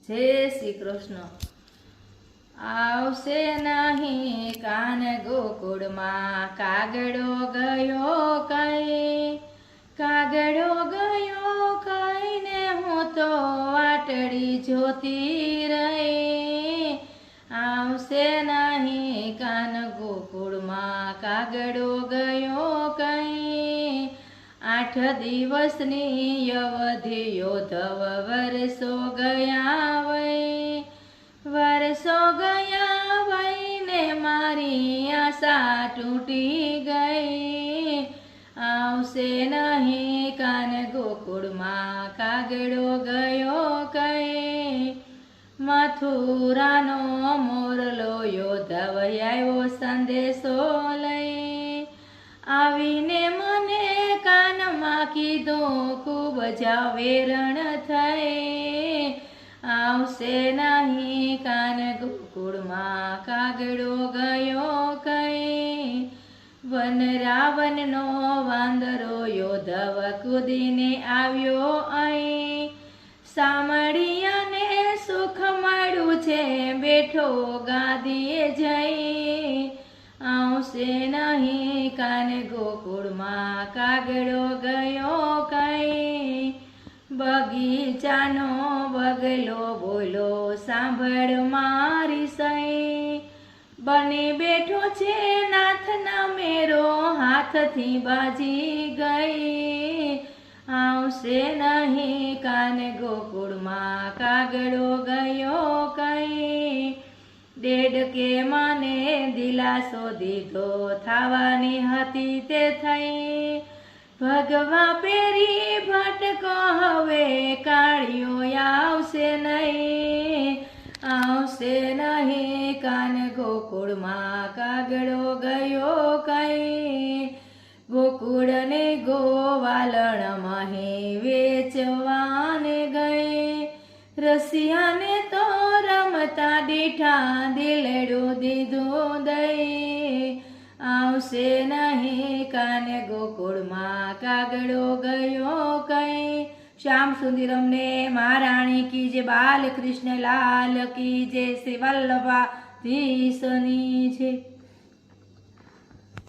जय श्री कृष्ण। आवशे नहीं कान गोकुळ मां कागड़ो गयो कई, कागड़ो गयो कई ने हूँ तो वाटड़ी जोती रही। आवशे नहीं कान गोकुळ मां कागड़ो गयो कई, 8 दिवसनी अवधियो धव वर्षो गया वै, वर्षो गया वै ने मारी आशा तूटी गई। आवशे नहीं कान गोकुळ मां कागड़ो गयो कई, मथुरानो मोरलो योधव आव्यो संदेशो लई, आवीने मने कानमा कीधुं खूब ज वेरण थई। आवशे नहीं कान गोकुळ मां कागड़ो गयो कई, वन रावणनो वांदरो योधव कूदीने आव्यो अहीं, सामळियाने सुख मळ्युं छे बेठो गादीए जई। आवशे नहीं कान गोकुळ मां कागड़ो गयो कई, बगीचानो बगलो बोलो सांभळ मारी सई, बनी बेठो छे नाथना मेरो हाथथी बाजी गई। आवशे नहीं कान गोकुळ मां कागड़ो गयो कई, देडके माने दिलासो दीधो थावानी हती ते थई, भगवा पेरी भटको हवे काळियो आवशे नहीं। आवशे नहीं कान गोकुळ मां कागड़ो गयो कई, गोकुळ ने गोवालण मही वेचवाने गई, रसियाने तो रमता दीठा दिलड़ू दीधुं दई। आवशे नहीं कान गोकुळ मां कागड़ो गयो कई। श्याम सुंदरम ने महाराणी की जय, बाल कृष्ण लाल की जय, श्री वल्लभाधीशनी जय।